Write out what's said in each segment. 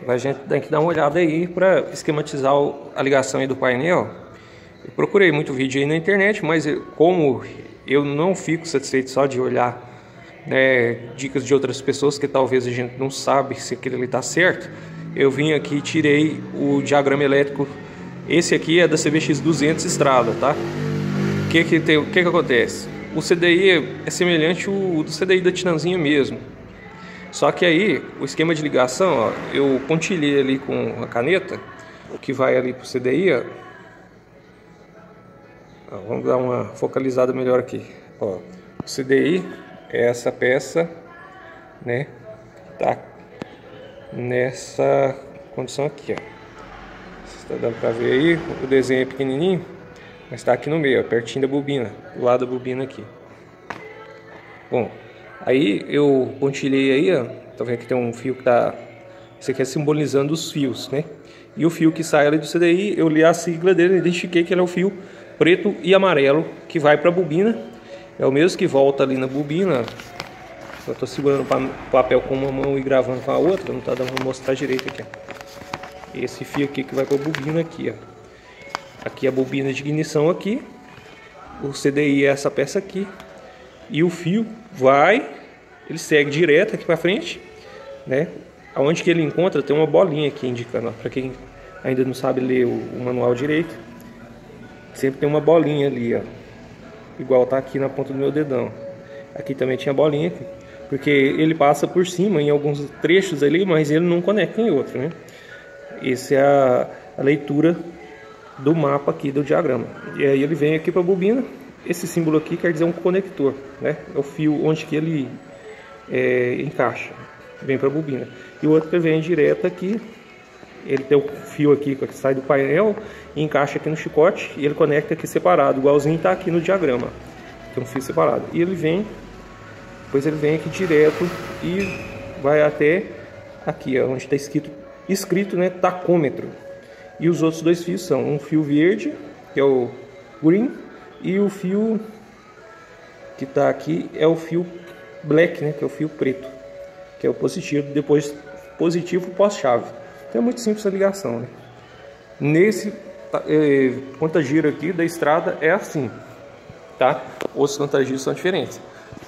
A gente tem que dar uma olhada aí para esquematizar a ligação aí do painel. Eu procurei muito vídeo aí na internet, mas como eu não fico satisfeito só de olhar, né, dicas de outras pessoas que talvez a gente não sabe se aquilo ali está certo, eu vim aqui e tirei o diagrama elétrico. Esse aqui é da CBX 200 Estrada, tá? O que acontece? O CDI é semelhante ao do CDI da Tinanzinha mesmo. Só que aí, o esquema de ligação, ó, eu pontilhei ali com a caneta, que vai ali pro CDI, ó. Vamos dar uma focalizada melhor aqui. Ó, o CDI é essa peça, né? Tá nessa condição aqui, ó. Está dando para ver aí, o desenho é pequenininho, mas está aqui no meio, ó, pertinho da bobina, do lado da bobina aqui. Bom, aí eu pontilhei aí, ó, tá vendo que tem um fio que tá, isso aqui é simbolizando os fios, né? E o fio que sai ali do CDI, eu li a sigla dele, identifiquei que ele é o fio preto e amarelo que vai para a bobina. É o mesmo que volta ali na bobina. Eu tô segurando o papel com uma mão e gravando com a outra, não tá dando para mostrar direito aqui, ó. Esse fio aqui que vai para a bobina aqui, ó. Aqui a bobina de ignição aqui. O CDI é essa peça aqui. E o fio ele segue direto aqui para frente, né? Aonde que ele encontra tem uma bolinha aqui indicando, para quem ainda não sabe ler o manual direito. Sempre tem uma bolinha ali, ó. Igual tá aqui na ponta do meu dedão. Aqui também tinha bolinha, porque ele passa por cima em alguns trechos ali, mas ele não conecta em outro, né? Essa é a leitura do mapa aqui do diagrama. E aí ele vem aqui para a bobina. Esse símbolo aqui quer dizer um conector, né? É o fio onde que ele encaixa, vem para a bobina. E o outro que vem direto aqui, ele tem o fio aqui que sai do painel e encaixa aqui no chicote e ele conecta aqui separado, igualzinho está aqui no diagrama. Tem um fio separado. E ele vem, depois ele vem aqui direto e vai até aqui, ó, onde está escrito, né, tacômetro. E os outros dois fios são um fio verde, que é o green, e o fio que está aqui é o fio black, né, que é o fio preto, que é o positivo, depois positivo pós-chave. Então é muito simples a ligação, né? Nesse conta-giro aqui da estrada é assim, tá? Os conta-giros são diferentes.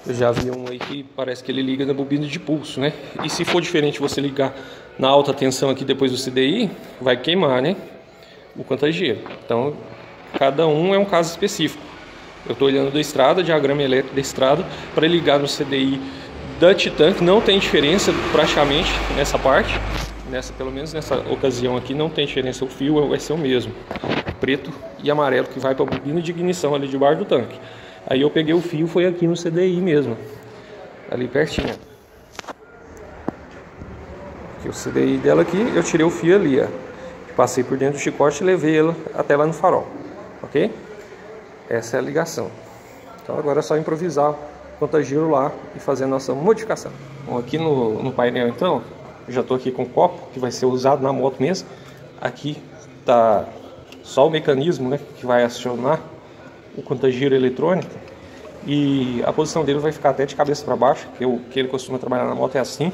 Eu já vi um aí que parece que ele liga na bobina de pulso, né? E se for diferente você ligar na alta tensão aqui depois do CDI, vai queimar, né? O conta-giro. Então, cada um é um caso específico. Eu estou olhando da estrada, diagrama elétrico da estrada, para ligar no CDI da Titan, que não tem diferença praticamente nessa parte. Pelo menos nessa ocasião aqui, não tem diferença. O fio vai ser o mesmo. Preto e amarelo, que vai para a bobina de ignição ali debaixo do tanque. Aí eu peguei o fio, foi aqui no CDI mesmo, ali pertinho. Aqui o CDI dela aqui, eu tirei o fio ali, ó. Passei por dentro do chicote e levei ela até lá no farol, ok? Essa é a ligação. Então agora é só improvisar o conta-giro lá e fazer a nossa modificação. Bom, aqui no painel então, eu já estou aqui com o copo, que vai ser usado na moto mesmo. Aqui tá só o mecanismo, né, que vai acionar o conta-giro eletrônico, e a posição dele vai ficar até de cabeça para baixo, que ele costuma trabalhar na moto é assim,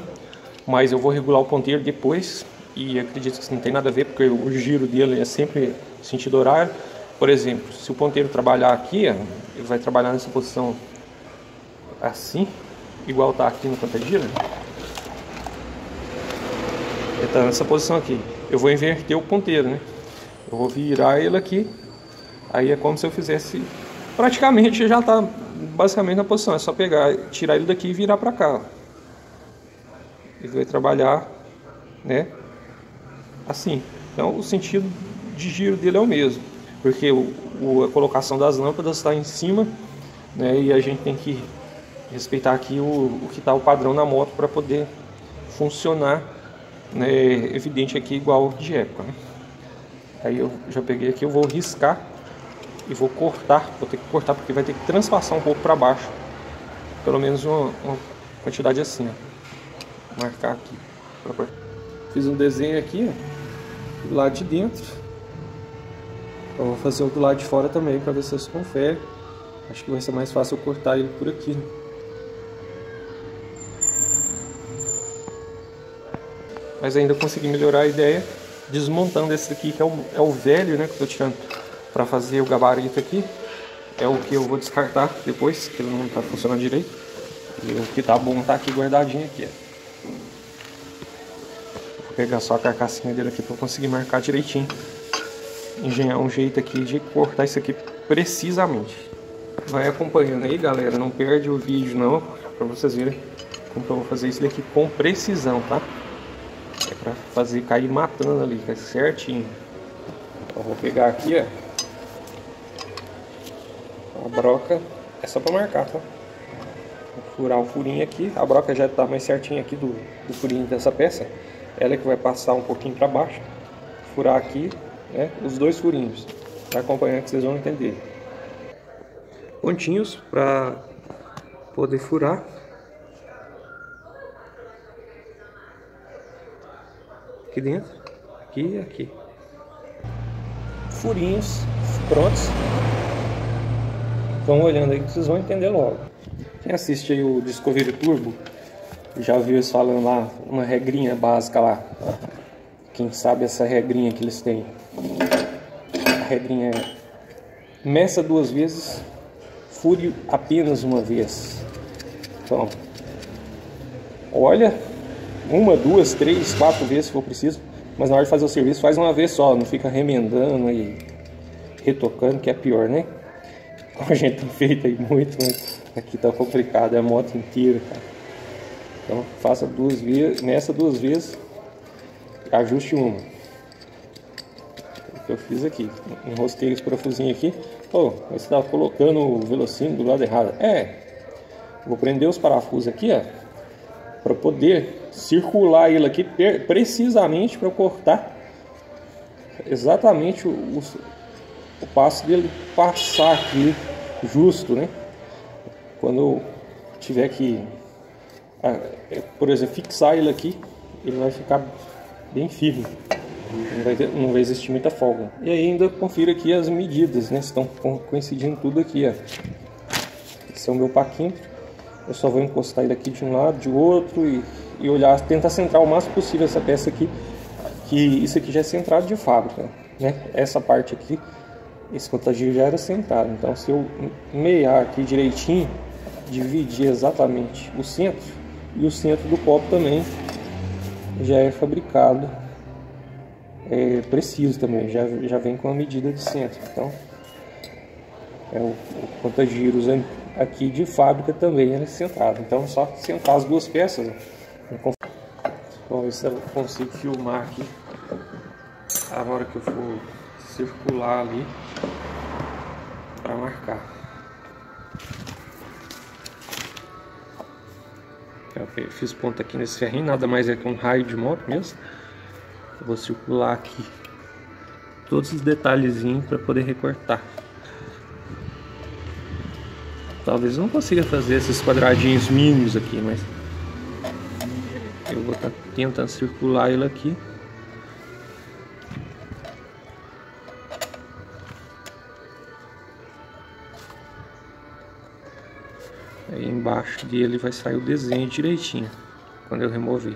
mas eu vou regular o ponteiro depois, e acredito que isso não tem nada a ver, porque o giro dele é sempre sentido horário. Por exemplo, se o ponteiro trabalhar aqui, ó, ele vai trabalhar nessa posição assim, igual está aqui no conta-giro. Ele está nessa posição aqui. Eu vou inverter o ponteiro, né? Eu vou virar ele aqui. Aí é como se eu fizesse, praticamente já está basicamente na posição, é só pegar, tirar ele daqui e virar para cá. Ele vai trabalhar, né, assim. Então o sentido de giro dele é o mesmo, porque a colocação das lâmpadas está em cima, né, e a gente tem que respeitar aqui o que está o padrão na moto para poder funcionar, né, evidente aqui igual de época, né? Aí eu já peguei aqui, eu vou riscar e vou cortar, vou ter que cortar porque vai ter que transpassar um pouco para baixo, pelo menos uma quantidade assim, ó. Vou marcar aqui. Fiz um desenho aqui, ó, do lado de dentro. Eu vou fazer o do lado de fora também para ver se vocês conferem. Acho que vai ser mais fácil eu cortar ele por aqui, né? mas ainda consegui melhorar a ideia desmontando esse aqui, que é o velho, né, que eu tô tirando para fazer o gabarito aqui. É o que eu vou descartar depois, que ele não tá funcionando direito. E o que tá bom tá aqui guardadinho aqui, ó. Vou pegar só a carcassinha dele aqui para eu conseguir marcar direitinho. Engenhar um jeito aqui de cortar isso aqui precisamente. Vai acompanhando aí, galera, não perde o vídeo não, para vocês verem como que eu vou fazer isso daqui com precisão, tá? É pra fazer cair matando ali, tá certinho. Então vou pegar aqui, ó, a broca, é só pra marcar, tá? Vou furar o furinho aqui, a broca já tá mais certinha aqui do furinho dessa peça. Ela é que vai passar um pouquinho pra baixo. Furar aqui, né, os dois furinhos. Vai acompanhando que vocês vão entender. Pontinhos pra poder furar. Aqui dentro, aqui e aqui. Furinhos prontos. Estão olhando aí que vocês vão entender logo. Quem assiste aí o Discovery Turbo já viu eles falando lá uma regrinha básica lá. Quem sabe essa regrinha que eles têm. A regrinha é: meça 2 vezes, fure apenas uma vez. Então, olha, 1, 2, 3, 4 vezes se for preciso, mas na hora de fazer o serviço faz uma vez só, não fica remendando e retocando, que é pior, né? A gente tem feito aí muito, mas aqui tá complicado, é a moto inteira, cara. Então faça 2 vezes, meça 2 vezes, ajuste uma. O que eu fiz aqui, enrosquei esse parafusinho aqui. Oh, você tá colocando o velocímetro do lado errado. Vou prender os parafusos aqui, ó, para poder circular ele aqui precisamente para eu cortar exatamente o passo dele passar aqui justo, né? Quando eu tiver que, por exemplo, fixar ele aqui, ele vai ficar bem firme, não vai existir muita folga. E aí ainda confira aqui as medidas, né? Estão coincidindo tudo aqui, ó. Esse é o meu paquímetro. Eu só vou encostar ele aqui de um lado, de outro e olhar, tentar centrar o máximo possível essa peça aqui, que isso aqui já é centrado de fábrica, né? Essa parte aqui, esse contagio já era centrado. Então se eu meiar aqui direitinho, dividir exatamente o centro, e o centro do copo também já é fabricado preciso também, já vem com a medida de centro. Então o contagiros aqui de fábrica também é centrado. Então só centrar as duas peças. Vamos ver se eu consigo filmar aqui a hora que eu for circular ali para marcar. Eu fiz ponto aqui nesse ferrinho, nada mais é que um raio de moto mesmo. Eu vou circular aqui todos os detalhezinhos para poder recortar. Talvez eu não consiga fazer esses quadradinhos mínimos aqui, mas eu vou estar tentando circular ele aqui. Aí embaixo dele vai sair o desenho direitinho quando eu remover.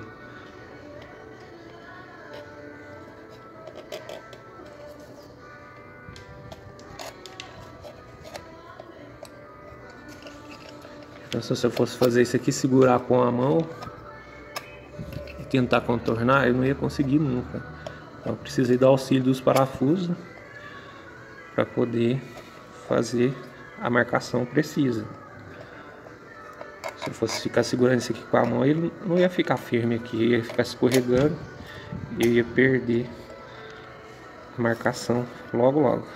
Então, se eu fosse fazer isso aqui, segurar com a mão e tentar contornar, eu não ia conseguir nunca. Então eu precisei do auxílio dos parafusos para poder fazer a marcação precisa. Se eu fosse ficar segurando isso aqui com a mão, ele não ia ficar firme aqui, ia ficar escorregando e eu ia perder a marcação logo.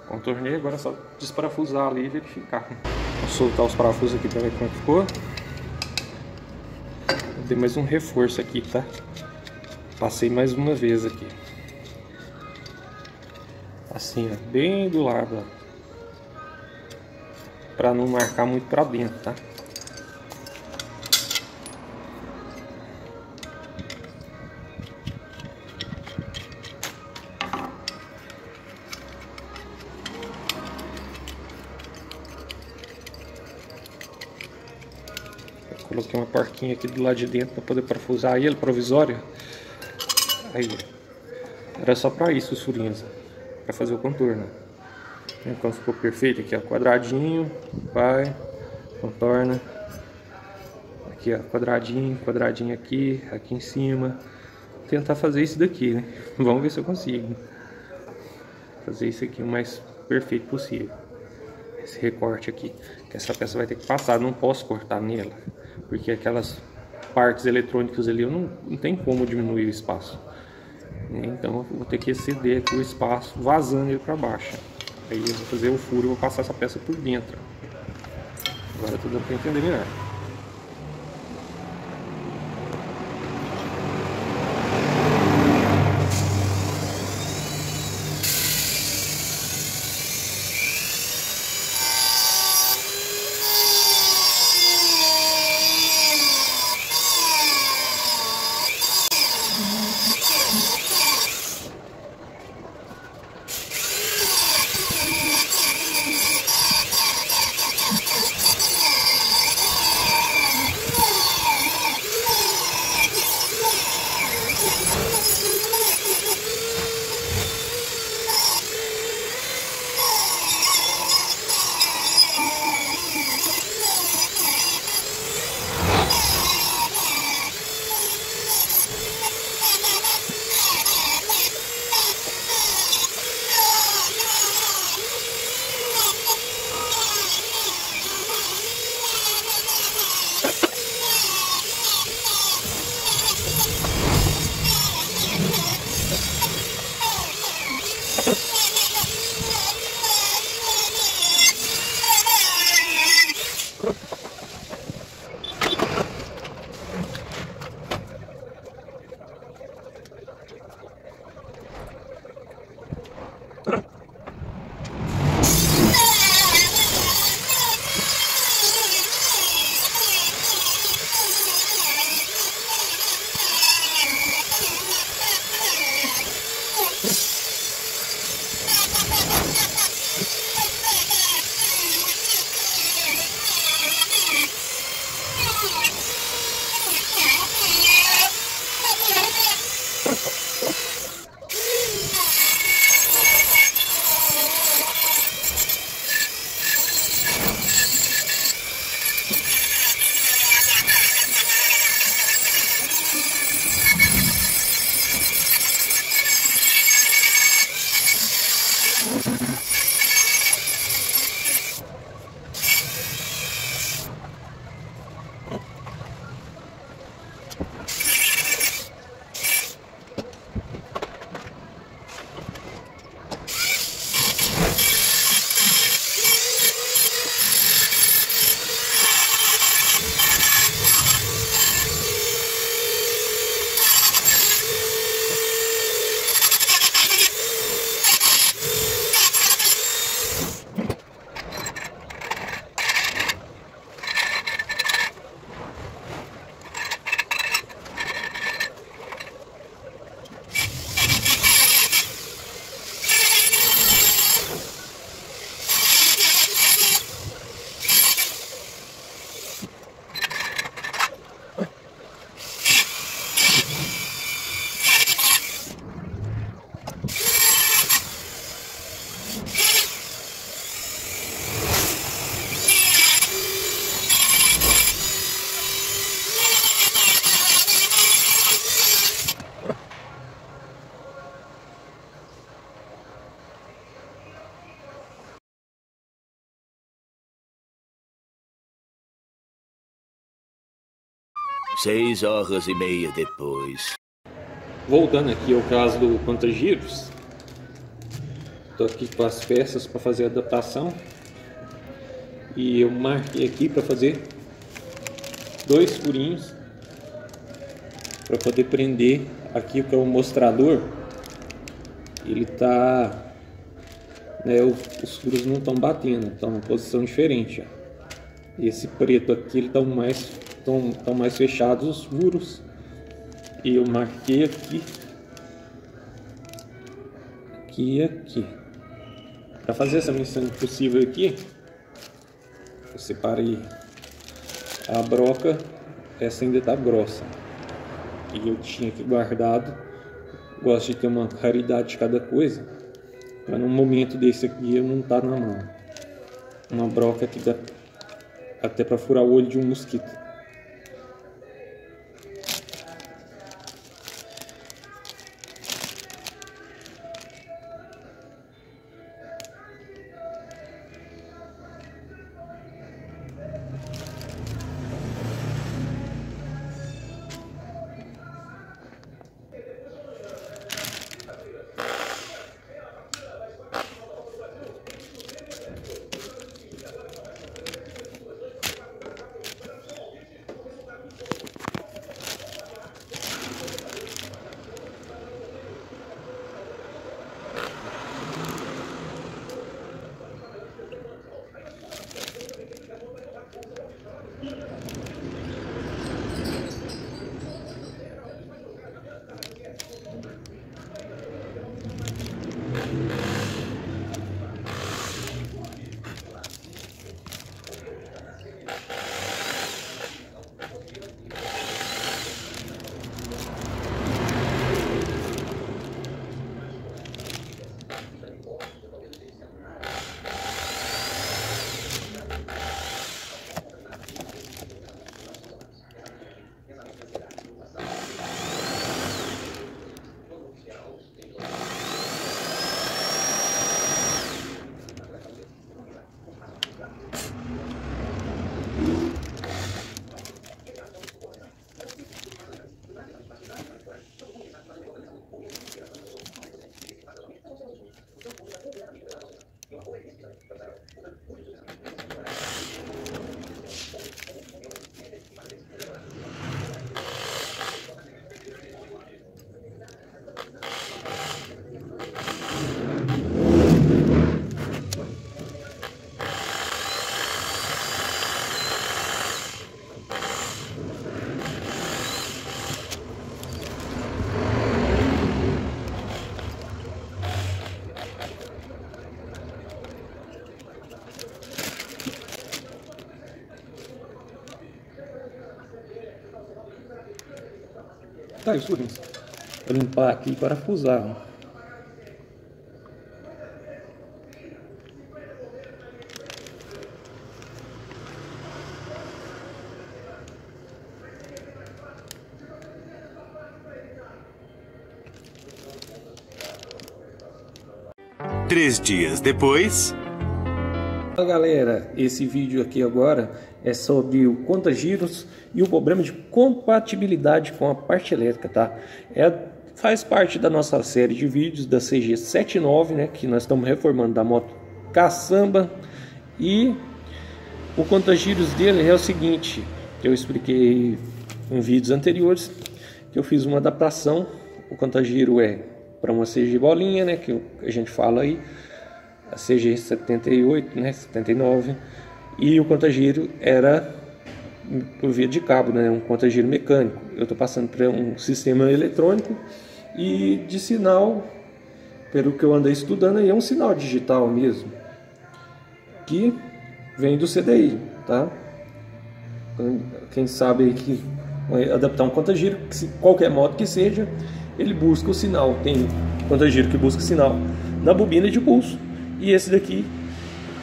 Contornei, agora é só desparafusar ali e verificar. Vou soltar os parafusos aqui para ver como é que ficou. Dei mais um reforço aqui, tá? Passei mais uma vez aqui. Assim, ó, bem do lado, ó. Pra não marcar muito pra dentro, tá? Coloquei uma porquinha aqui do lado de dentro para poder parafusar ele, provisório. Aí, era só para isso os furinhos, para fazer o contorno. Então ficou perfeito aqui, ó, quadradinho, vai, contorna. Aqui, ó, quadradinho, quadradinho aqui, aqui em cima. Vou tentar fazer isso daqui, né? Vamos ver se eu consigo fazer isso aqui o mais perfeito possível. Esse recorte aqui, que essa peça vai ter que passar, não posso cortar nela, porque aquelas partes eletrônicas ali eu não tem como diminuir o espaço. Então eu vou ter que exceder aqui o espaço, vazando ele para baixo. Aí eu vou fazer o furo e vou passar essa peça por dentro. Agora tudo para entender melhor. Seis horas e meia depois. Voltando aqui ao caso do contra-giros, estou aqui com as peças para fazer a adaptação e eu marquei aqui para fazer 2 furinhos para poder prender aqui, que é o mostrador. Ele tá, né, os furos não estão batendo, estão em posição diferente, ó. E esse preto aqui, ele estão mais fechados os furos. E eu marquei aqui e aqui. Para fazer essa missão possível aqui, eu separei a broca essa ainda tá grossa. E eu tinha aqui guardado. Gosto de ter uma raridade de cada coisa, para num momento desse aqui eu não tá na mão. Uma broca que dá até para furar o olho de um mosquito. Tá, isso mesmo. Vou limpar aqui e parafusar. 3 dias depois... Fala galera, esse vídeo aqui agora é sobre o conta-giros e o problema de compatibilidade com a parte elétrica, tá? Faz parte da nossa série de vídeos da CG79, né? Que nós estamos reformando da moto caçamba. E o conta-giros dele é o seguinte, que eu expliquei em vídeos anteriores, que eu fiz uma adaptação. O conta-giro é para uma CG bolinha, né? Que a gente fala aí. A CG 78, né, 79, e o conta-giro era por via de cabo, né, um conta-giro mecânico. Eu estou passando para um sistema eletrônico e de sinal, pelo que eu andei estudando, aí é um sinal digital mesmo, que vem do CDI, tá? Quem sabe aí que vai adaptar um conta-giro, qualquer moto que seja, ele busca o sinal. Tem conta-giro que busca o sinal na bobina de pulso. E esse daqui,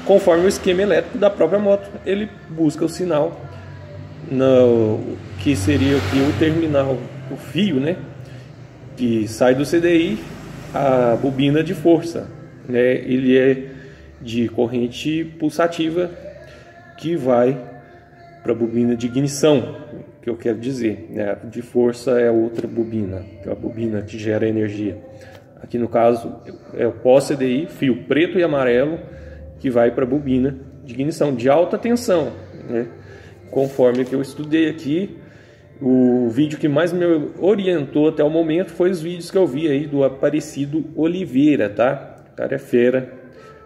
conforme o esquema elétrico da própria moto, ele busca o sinal que seria aqui o terminal, o fio, né, que sai do CDI, a bobina de força, né, ele é de corrente pulsativa que vai para a bobina de ignição, que eu quero dizer, né, de força é outra bobina, que é a bobina que gera energia. Aqui no caso é o pós-CDI, fio preto e amarelo, que vai para a bobina de ignição de alta tensão, né? Conforme que eu estudei aqui, o vídeo que mais me orientou até o momento foi os vídeos que eu vi aí do Aparecido Oliveira, tá? O cara é fera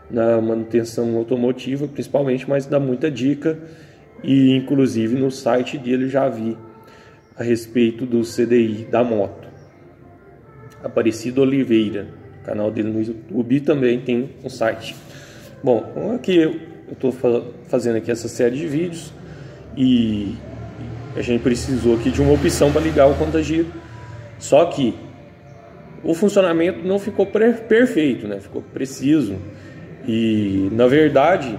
na manutenção automotiva, principalmente, mas dá muita dica. E inclusive no site dele já vi a respeito do CDI da moto. Aparecido Oliveira, o canal dele no YouTube também tem um site. Bom, aqui eu estou fazendo aqui essa série de vídeos e a gente precisou aqui de uma opção para ligar o conta-giro. Só que o funcionamento não ficou perfeito, né? Ficou preciso. E na verdade,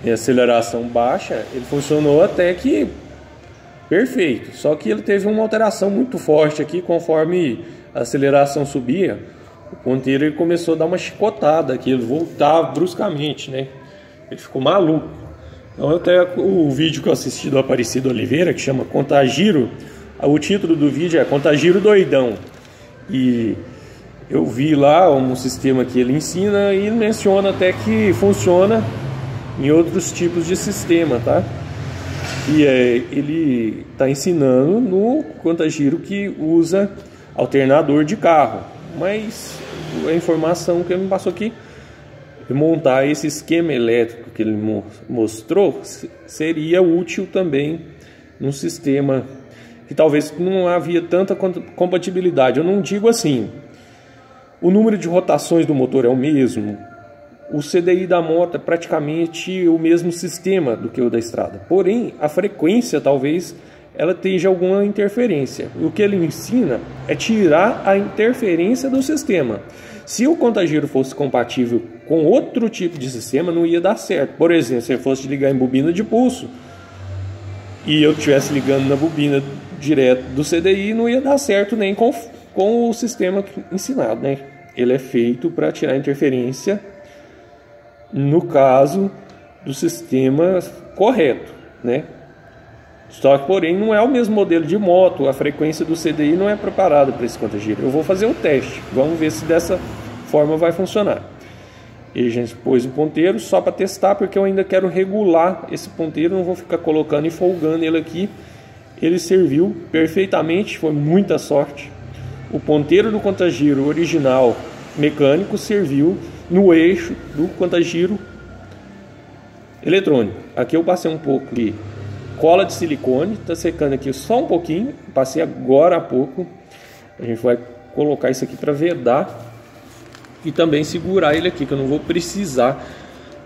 em aceleração baixa, ele funcionou até que perfeito. Só que ele teve uma alteração muito forte aqui, conforme a aceleração subia, o ponteiro ele começou a dar uma chicotada aqui, ele voltava bruscamente, né? Ele ficou maluco. Então até o vídeo que eu assisti do Aparecido Oliveira, que chama Contagiro, o título do vídeo é Contagiro Doidão. E eu vi lá um sistema que ele ensina e menciona até que funciona em outros tipos de sistema, tá? E ele está ensinando no Contagiro que usa alternador de carro, mas a informação que ele me passou aqui, montar esse esquema elétrico que ele mostrou, seria útil também num sistema que talvez não havia tanta compatibilidade. Eu não digo assim, o número de rotações do motor é o mesmo, o CDI da moto é praticamente o mesmo sistema do que o da estrada, porém a frequência talvez ela tenha alguma interferência. O que ele ensina é tirar a interferência do sistema. Se o contagiro fosse compatível com outro tipo de sistema, não ia dar certo. Por exemplo, se eu fosse ligar em bobina de pulso e eu estivesse ligando na bobina direto do CDI, não ia dar certo nem com o sistema ensinado, né? Ele é feito para tirar interferência no caso do sistema correto, né? Só que, porém, não é o mesmo modelo de moto, a frequência do CDI não é preparada para esse contagiro. Eu vou fazer um teste, vamos ver se dessa forma vai funcionar. E a gente pôs o ponteiro só para testar, porque eu ainda quero regular esse ponteiro, não vou ficar colocando e folgando ele aqui. Ele serviu perfeitamente, foi muita sorte. O ponteiro do contagiro original mecânico serviu no eixo do contagiro eletrônico. Aqui eu passei um pouco de cola de silicone, está secando aqui só um pouquinho, passei agora há pouco. A gente vai colocar isso aqui para vedar e também segurar ele aqui, que eu não vou precisar,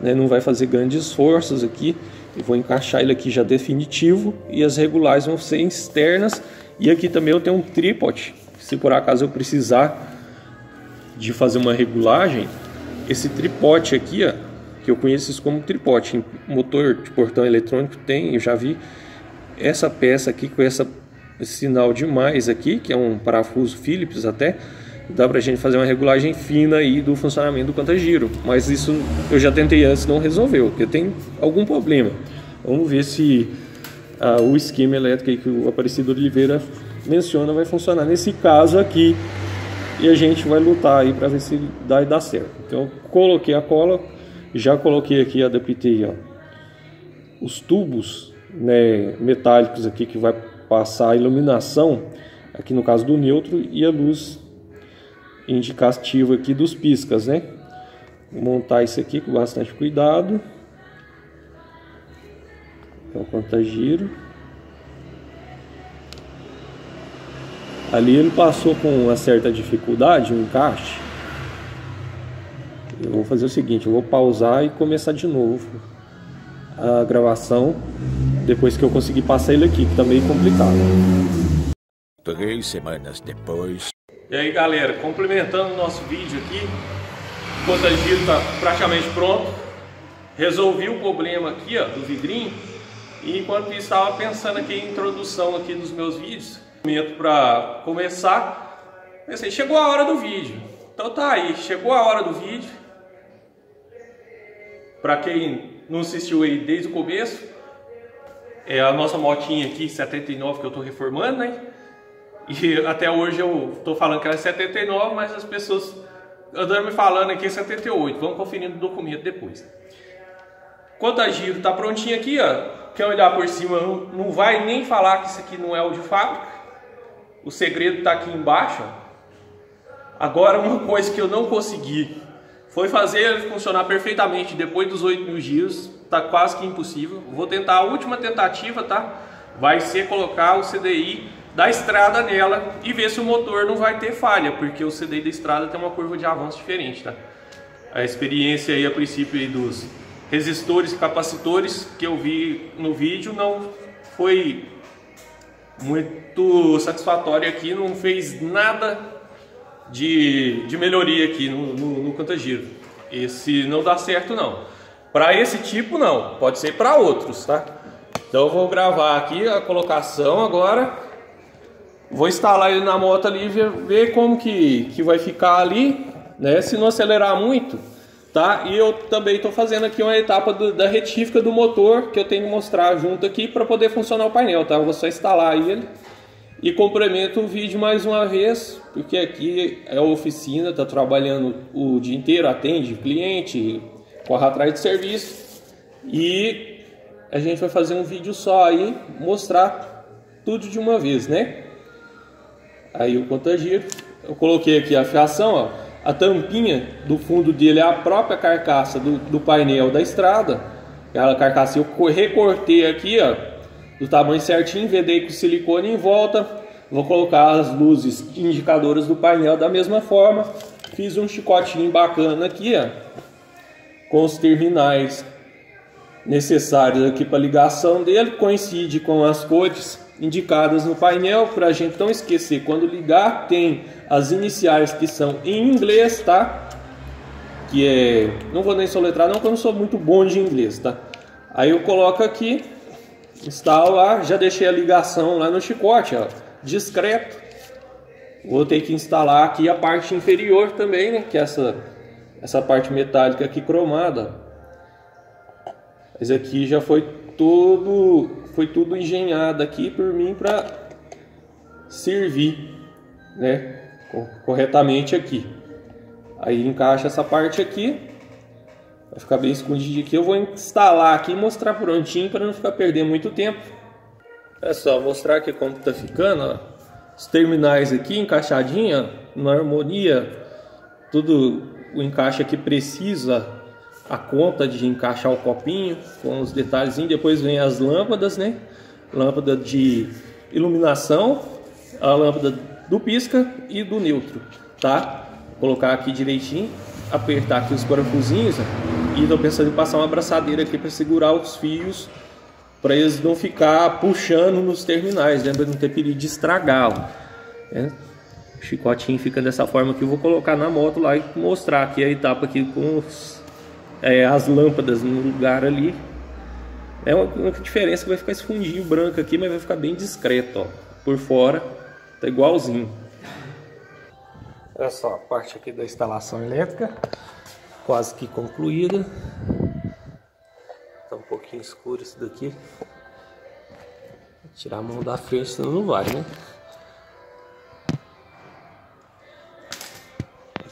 né? Não vai fazer grandes esforços aqui. Eu vou encaixar ele aqui já definitivo e as regulagens vão ser externas. E aqui também eu tenho um trípode, se por acaso eu precisar de fazer uma regulagem, esse tripote aqui, ó, que eu conheço isso como tripote, em motor de portão eletrônico tem, eu já vi essa peça aqui com esse sinal de mais aqui, que é um parafuso Phillips até, dá pra gente fazer uma regulagem fina aí do funcionamento do contagiro, mas isso eu já tentei antes, não resolveu, porque tem algum problema. Vamos ver se o esquema elétrico aí que o Aparecido Oliveira menciona vai funcionar nesse caso aqui, e a gente vai lutar aí para ver se dá certo. Então coloquei a cola, já coloquei aqui, adaptei, ó, os tubos, né, metálicos aqui que vai passar a iluminação, aqui no caso do neutro, e a luz indicativa aqui dos piscas, né? Vou montar isso aqui com bastante cuidado. É o contagiro. Ali ele passou com uma certa dificuldade, um encaixe. Eu vou fazer o seguinte, eu vou pausar e começar de novo a gravação depois que eu conseguir passar ele aqui, que tá meio complicado. 3 semanas depois. E aí, galera, complementando o nosso vídeo aqui, o contagiro tá praticamente pronto. Resolvi o problema aqui, ó, do vidrinho. E enquanto isso, estava pensando aqui em introdução aqui dos meus vídeos. Para começar, pensei, chegou a hora do vídeo. Então tá aí, chegou a hora do vídeo. Para quem não assistiu aí desde o começo, é a nossa motinha aqui 79 que eu estou reformando, né? E até hoje eu estou falando que ela é 79, mas as pessoas andando me falando aqui é 78. Vamos conferir no documento depois. Contagiro tá prontinho aqui, ó. Quer olhar por cima, não vai nem falar que isso aqui não é o de fábrica. O segredo está aqui embaixo. Agora, uma coisa que eu não consegui foi fazer ele funcionar perfeitamente depois dos 8.000 giros. Está quase que impossível. Vou tentar a última tentativa, tá? Vai ser colocar o CDI da estrada nela e ver se o motor não vai ter falha, porque o CDI da estrada tem uma curva de avanço diferente, tá? A experiência aí, a princípio, aí dos resistores e capacitores que eu vi no vídeo não foi muito satisfatório aqui, não fez nada de melhoria aqui no canta-giro. Esse não dá certo não. Para esse tipo não, pode ser para outros, tá? Então eu vou gravar aqui a colocação agora. Vou instalar ele na moto ali e ver como que vai ficar ali, né? Se não acelerar muito, tá? E eu também estou fazendo aqui uma etapa da retífica do motor que eu tenho que mostrar junto aqui para poder funcionar o painel, tá? Eu vou só instalar ele e complemento o vídeo mais uma vez, porque aqui é a oficina, tá trabalhando o dia inteiro, atende cliente, corre atrás de serviço e a gente vai fazer um vídeo só aí, mostrar tudo de uma vez, né? Aí o conta-giro, eu coloquei aqui a fiação, ó, a tampinha do fundo dele é a própria carcaça do painel da estrada. Aquela carcaça eu recortei aqui, ó, do tamanho certinho, vedei com silicone em volta. Vou colocar as luzes indicadoras do painel da mesma forma. Fiz um chicotinho bacana aqui, ó, com os terminais necessários aqui para ligação dele, coincide com as cores indicadas no painel, para a gente não esquecer. Quando ligar, tem as iniciais que são em inglês, tá? Que é, não vou nem soletrar não, porque eu não sou muito bom de inglês, tá? Aí eu coloco aqui, instalo lá, já deixei a ligação lá no chicote, ó, discreto. Vou ter que instalar aqui a parte inferior também, né? Que é essa parte metálica aqui cromada. Mas aqui já foi tudo engenhado aqui por mim para servir, né, corretamente aqui. Aí encaixa essa parte aqui, vai ficar bem escondido aqui. Eu vou instalar aqui e mostrar prontinho para não ficar perdendo muito tempo. É só mostrar aqui como tá ficando, ó. Os terminais aqui encaixadinho, na harmonia, tudo o encaixe aqui precisa. A conta de encaixar o copinho com os detalhezinhos. Depois vem as lâmpadas, né? Lâmpada de iluminação, a lâmpada do pisca e do neutro, tá? Vou colocar aqui direitinho, apertar aqui os parafusinhos, ó, e tô pensando em passar uma abraçadeira aqui para segurar os fios, para eles não ficar puxando nos terminais, né? Para não ter perigo de estragá-lo, né? O chicotinho fica dessa forma que eu vou colocar na moto lá e mostrar aqui a etapa aqui com as lâmpadas no lugar ali. É uma diferença que vai ficar esse fundinho branco aqui, mas vai ficar bem discreto, ó. Por fora tá igualzinho. Olha só a parte aqui da instalação elétrica, quase que concluída. Tá um pouquinho escuro isso daqui. Vou tirar a mão da frente, senão não vai, né?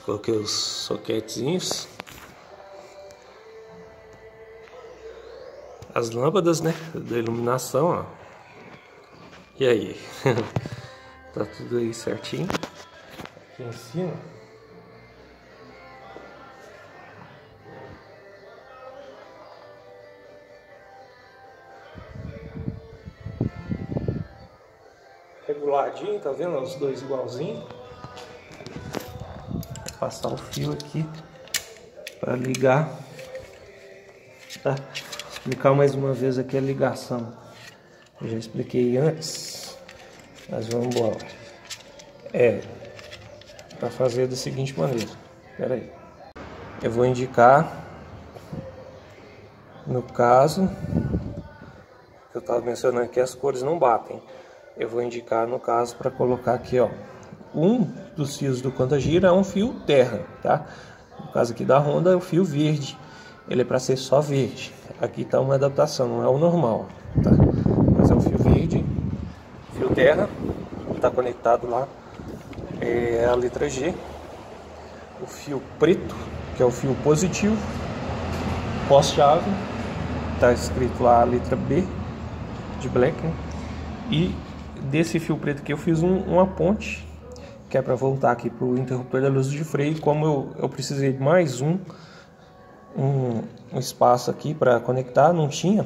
Coloquei os soquetezinhos. As lâmpadas, né, da iluminação, ó. E aí? Tá tudo aí certinho. Aqui em cima. Reguladinho, tá vendo? Os dois igualzinhos. Vou passar o fio aqui para ligar, tá? Explicar mais uma vez aqui a ligação. Eu já expliquei antes, mas vamos embora. Para fazer da seguinte maneira. Espera aí. Eu vou indicar, no caso que eu estava mencionando que as cores não batem. Eu vou indicar no caso para colocar aqui, ó, um dos fios do conta-giro é um fio terra, tá? No caso aqui da Honda é o fio verde. Ele é para ser só verde. Aqui está uma adaptação, não é o normal, tá? Mas é o fio verde, fio terra, está conectado lá, é a letra G. O fio preto, que é o fio positivo, pós-chave, está escrito lá a letra B de black, né? E desse fio preto aqui eu fiz uma ponte, que é para voltar aqui para o interruptor da luz de freio. Como eu precisei de mais um espaço aqui para conectar, não tinha,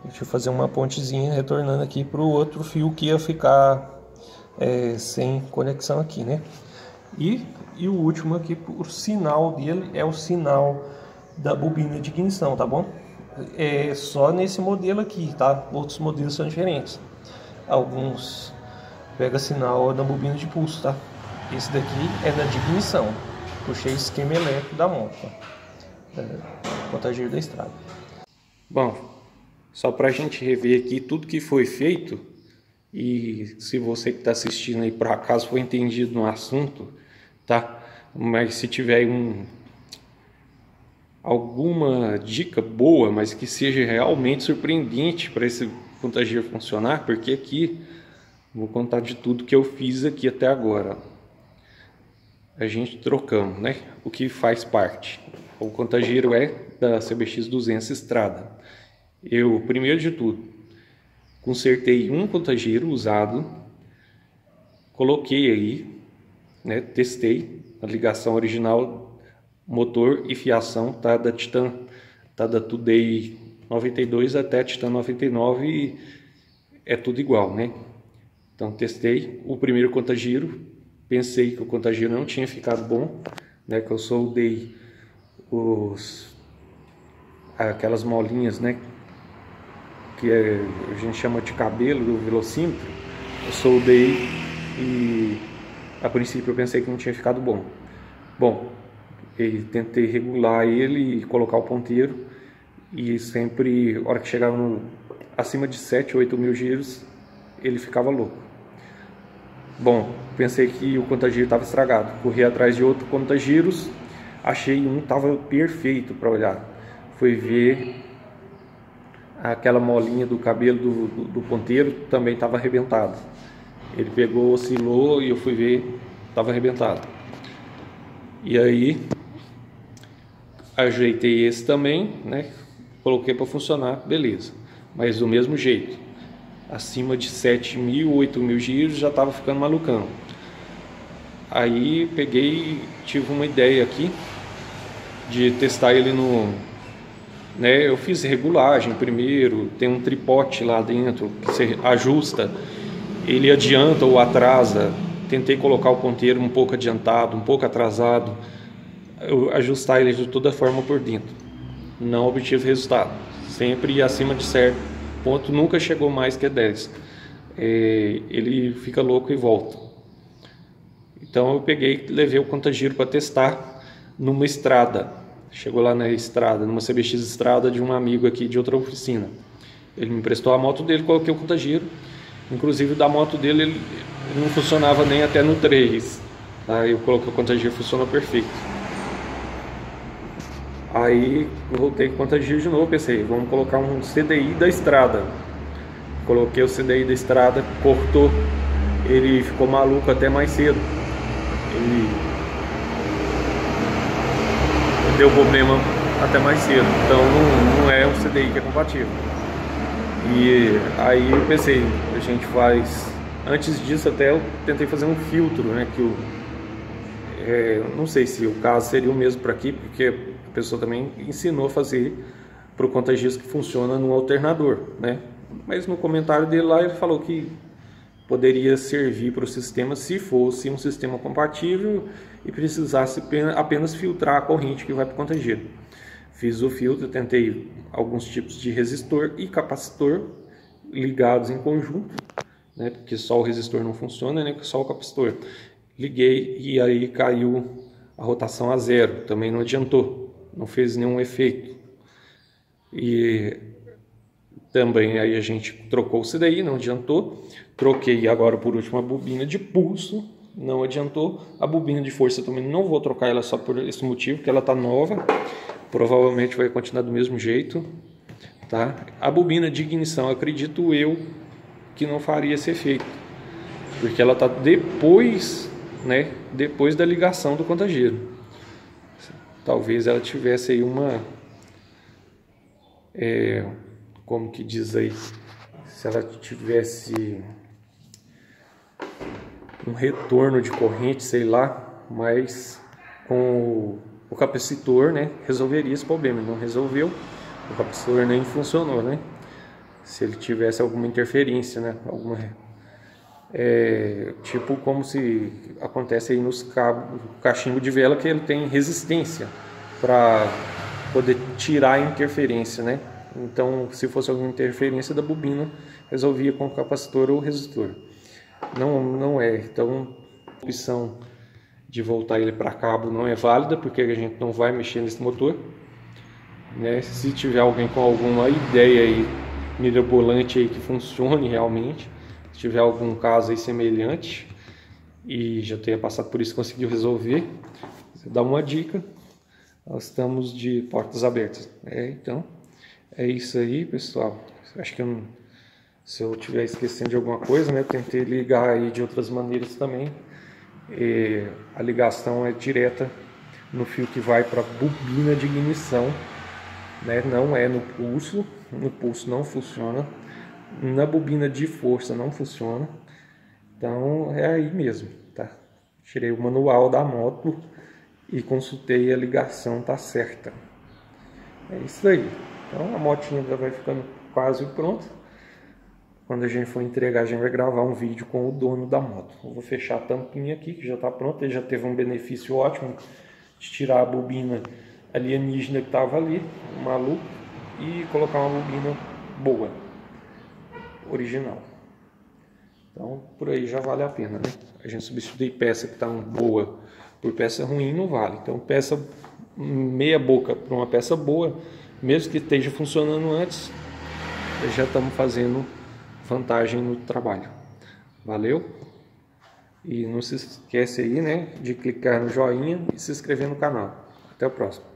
deixa eu fazer uma pontezinha retornando aqui para o outro fio que ia ficar sem conexão aqui, né? E o último aqui, o sinal dele é o sinal da bobina de ignição, tá bom? é só nesse modelo aqui, tá? Outros modelos são diferentes. Alguns pega sinal na bobina de pulso, tá? Esse daqui é na de ignição. Puxei o esquema elétrico da moto, contagiro da estrada. Bom, só para a gente rever aqui tudo que foi feito, e se você que está assistindo aí por acaso foi entendido no assunto, tá? Mas se tiver alguma dica boa, mas que seja realmente surpreendente para esse contagiro funcionar, porque aqui vou contar de tudo que eu fiz aqui até agora. A gente trocamos, né? O que faz parte. O contagiro é da CBX 200 Estrada. Eu, primeiro de tudo, consertei um contagiro usado, coloquei aí, né? Testei a ligação original, motor e fiação, tá da Titan, tá da Today 92 até a Titan 99 e é tudo igual, né? Então testei o primeiro contagiro. Pensei que o contagiro não tinha ficado bom, né? Que eu soldei aquelas molinhas, né? Que a gente chama de cabelo do velocímetro. Eu soldei e a princípio eu pensei que não tinha ficado bom. Bom, e tentei regular ele e colocar o ponteiro e sempre, a hora que chegava acima de 7 ou 8 mil giros, ele ficava louco. Bom, pensei que o contagiro estava estragado. Corri atrás de outro contagiros, achei um estava perfeito para olhar. Fui ver aquela molinha do cabelo do ponteiro, também estava arrebentado. Ele pegou, oscilou e eu fui ver, estava arrebentado. E aí ajeitei esse também, né? Coloquei para funcionar, beleza. Mas do mesmo jeito. Acima de 7 mil, 8 mil giros já estava ficando malucão. Aí peguei, tive uma ideia aqui de testar ele né, eu fiz regulagem primeiro, tem um tripote lá dentro que você ajusta, ele adianta ou atrasa. Tentei colocar o ponteiro um pouco adiantado, um pouco atrasado, ajustar ele de toda forma por dentro. Não obtive resultado, sempre acima de certo ponto, nunca chegou mais que 10. Ele fica louco e volta. Então eu peguei, levei o contagiro para testar numa estrada. Chegou lá na estrada, numa CBX Estrada de um amigo aqui de outra oficina. Ele me emprestou a moto dele, coloquei o contagiro. Inclusive da moto dele ele não funcionava nem até no 3. Aí eu coloquei o contagiro, funcionou perfeito. Aí eu voltei com o contagiro de novo, pensei, vamos colocar um CDI da estrada. Coloquei o CDI da estrada, cortou, ele ficou maluco até mais cedo. Ele deu problema até mais cedo, então não é um CDI que é compatível. E aí eu pensei, a gente faz... Antes disso até eu tentei fazer um filtro, né, não sei se o caso seria o mesmo para aqui, porque a pessoa também ensinou a fazer para o contagiro que funciona no alternador, né? Mas no comentário dele lá ele falou que poderia servir para o sistema se fosse um sistema compatível e precisasse apenas filtrar a corrente que vai para o contagiro. Fiz o filtro, tentei alguns tipos de resistor e capacitor ligados em conjunto, né? Porque só o resistor não funciona, né? Só o capacitor. Liguei e aí caiu a rotação a 0, também não adiantou, não fez nenhum efeito. E também aí a gente trocou o CDI, não adiantou. Troquei agora por último a bobina de pulso, não adiantou. A bobina de força também não vou trocar ela só por esse motivo, que ela está nova, provavelmente vai continuar do mesmo jeito, tá? A bobina de ignição, acredito eu que não faria esse efeito, porque ela está depois, né, depois da ligação do contagiro. Talvez ela tivesse aí como que diz aí, se ela tivesse um retorno de corrente, sei lá, mas com o capacitor, né, resolveria esse problema. Não resolveu, o capacitor nem funcionou, né? Se ele tivesse alguma interferência, né, tipo como se acontece aí nos cabos, cachimbo de vela, que ele tem resistência para poder tirar a interferência, né? Então, se fosse alguma interferência da bobina, resolvia com o capacitor ou o resistor. Não é. Então, a opção de voltar ele para cabo não é válida, porque a gente não vai mexer nesse motor, né? Se tiver alguém com alguma ideia aí mirabolante aí que funcione realmente, se tiver algum caso aí semelhante e já tenha passado por isso, conseguiu resolver, você dá uma dica. Nós estamos de portas abertas. Então é isso aí, pessoal. Acho que se eu estiver esquecendo de alguma coisa, né, eu tentei ligar aí de outras maneiras também. A ligação é direta no fio que vai para a bobina de ignição, né? Não é no pulso não funciona, na bobina de força não funciona. Então é aí mesmo, tá? Tirei o manual da moto e consultei, a ligação tá certa. É isso aí. Então a motinha já vai ficando quase pronta. Quando a gente for entregar, a gente vai gravar um vídeo com o dono da moto. Eu vou fechar a tampinha aqui, que já está pronta. Ele já teve um benefício ótimo de tirar a bobina alienígena que estava ali, maluco, e colocar uma bobina boa, original. Então, por aí já vale a pena, né? A gente substituir peça que está boa por peça ruim não vale. Então, peça meia boca por uma peça boa, mesmo que esteja funcionando antes, já estamos fazendo vantagem no trabalho. Valeu? E não se esquece aí, né, de clicar no joinha e se inscrever no canal. Até o próximo.